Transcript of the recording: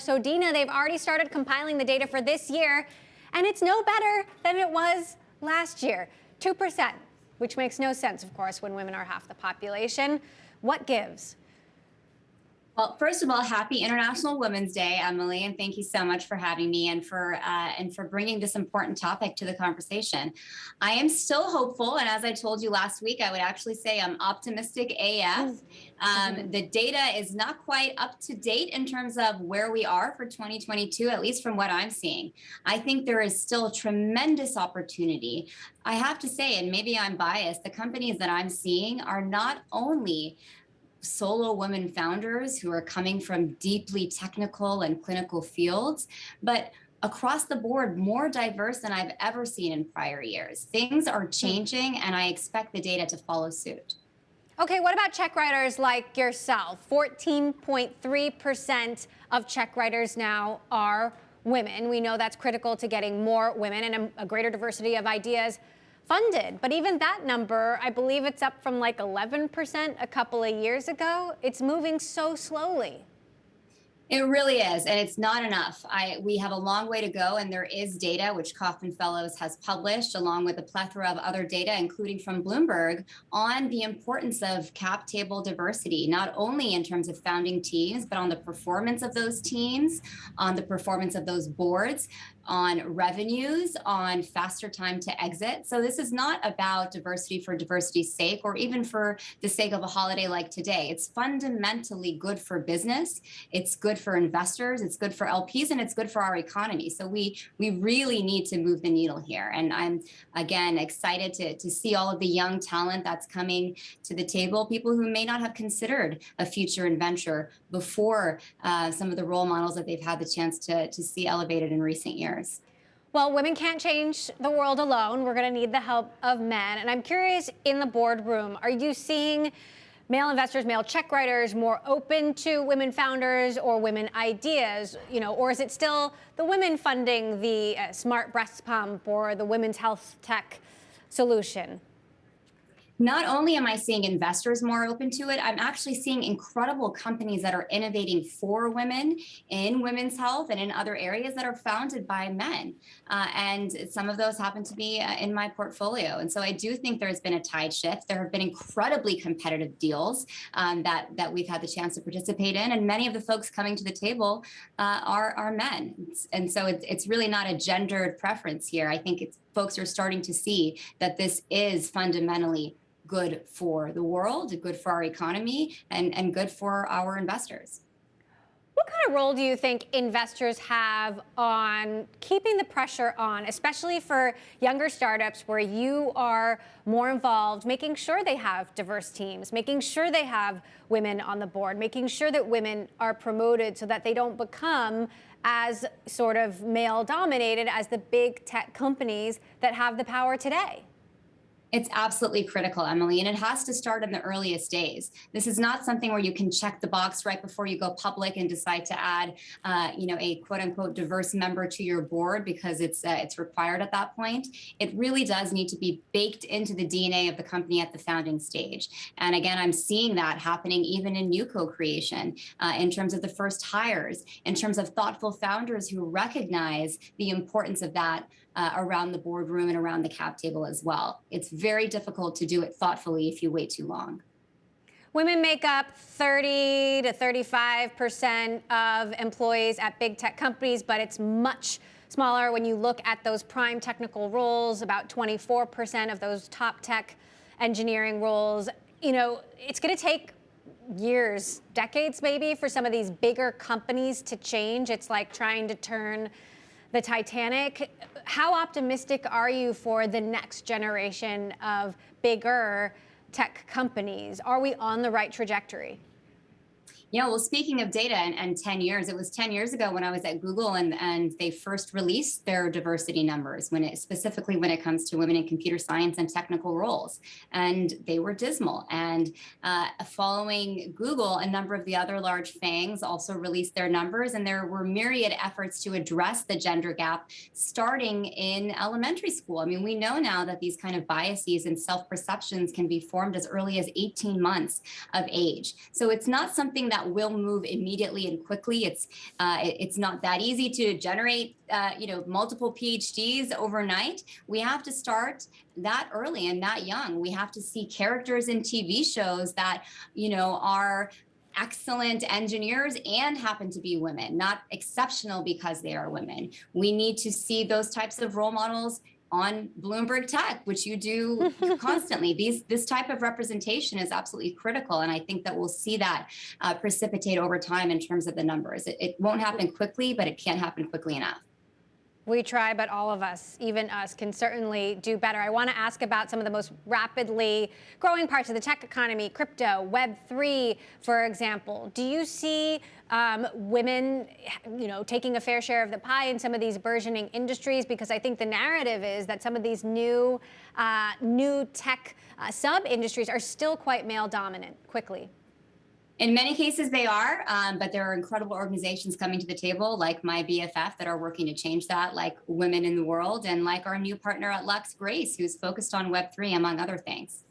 So Deena, they've already started compiling the data for this year, and it's no better than it was last year, 2%, which makes no sense, of course, when women are half the population. What gives? Well, first of all, happy International Women's Day, Emily, and thank you so much for having me and for bringing this important topic to the conversation. I am still hopeful, and as I told you last week, I would actually say I'm optimistic AF. The data is not quite up to date in terms of where we are for 2022, at least from what I'm seeing. I think there is still a tremendous opportunity. I have to say, and maybe I'm biased, the companies that I'm seeing are not only solo women founders who are coming from deeply technical and clinical fields, but across the board, more diverse than I've ever seen in prior years. Things are changing, and I expect the data to follow suit. Okay, what about check writers like yourself? 14.3% of check writers now are women. We know that's critical to getting more women and a greater diversity of ideas funded. But even that number, I believe it's up from like 11% a couple of years ago. It's moving so slowly. It really is, and it's not enough. We have a long way to go, and there is data which Kaufman Fellows has published, along with a plethora of other data, including from Bloomberg, on the importance of cap table diversity, not only in terms of founding teams, but on the performance of those teams, on the performance of those boards, on revenues, on faster time to exit. So this is not about diversity for diversity's sake, or even for the sake of a holiday like today. It's fundamentally good for business. It's good for investors. It's good for LPs, and it's good for our economy. So we really need to move the needle here. And I'm, again, excited to see all of the young talent that's coming to the table, people who may not have considered a future in venture before some of the role models that they've had the chance to see elevated in recent years. Well, women can't change the world alone. We're going to need the help of men. And I'm curious, in the boardroom, are you seeing male investors, male check writers more open to women founders or women ideas, or is it still the women funding the smart breast pump or the women's health tech solution? Not only am I seeing investors more open to it, I'm actually seeing incredible companies that are innovating for women in women's health and in other areas that are founded by men. And some of those happen to be in my portfolio. And so I do think there's been a tide shift. There have been incredibly competitive deals that we've had the chance to participate in. And many of the folks coming to the table are men. And so it's really not a gendered preference here. I think folks are starting to see that this is fundamentally good for the world, good for our economy, and good for our investors. What kind of role do you think investors have on keeping the pressure on, especially for younger startups where you are more involved, making sure they have diverse teams, making sure they have women on the board, making sure that women are promoted so that they don't become as sort of male dominated as the big tech companies that have the power today? It's absolutely critical, Emily, and it has to start in the earliest days. This is not something where you can check the box right before you go public and decide to add, a quote unquote diverse member to your board because it's required at that point. It really does need to be baked into the DNA of the company at the founding stage. And again, I'm seeing that happening even in new co-creation, in terms of the first hires, in terms of thoughtful founders who recognize the importance of that around the boardroom and around the cap table as well. It's very difficult to do it thoughtfully if you wait too long. Women make up 30 to 35% of employees at big tech companies, but it's much smaller when you look at those prime technical roles, about 24% of those top tech engineering roles. It's going to take years, decades maybe, for some of these bigger companies to change. It's like trying to turn the Titanic. How optimistic are you for the next generation of bigger tech companies? Are we on the right trajectory? Yeah, well, speaking of data and 10 years, it was 10 years ago when I was at Google and they first released their diversity numbers specifically when it comes to women in computer science and technical roles. And they were dismal. And following Google, a number of the other large FANGs also released their numbers, and there were myriad efforts to address the gender gap starting in elementary school. I mean, we know now that these kind of biases and self-perceptions can be formed as early as 18 months of age. So it's not something that that will move immediately and quickly. It's not that easy to generate multiple PhDs overnight. We have to start that early and that young. We have to see characters in TV shows that are excellent engineers and happen to be women, not exceptional because they are women. We need to see those types of role models on Bloomberg Tech, which you do constantly. This type of representation is absolutely critical. And I think that we'll see that precipitate over time in terms of the numbers. It won't happen quickly, but it can't happen quickly enough. We try, but all of us, even us, can certainly do better. I want to ask about some of the most rapidly growing parts of the tech economy, crypto, Web3, for example. Do you see women, taking a fair share of the pie in some of these burgeoning industries? Because I think the narrative is that some of these new tech sub-industries are still quite male dominant quickly. In many cases, they are, but there are incredible organizations coming to the table, like my BFF, that are working to change that, like Women in the World, and like our new partner at Lux, Grace, who's focused on Web3, among other things.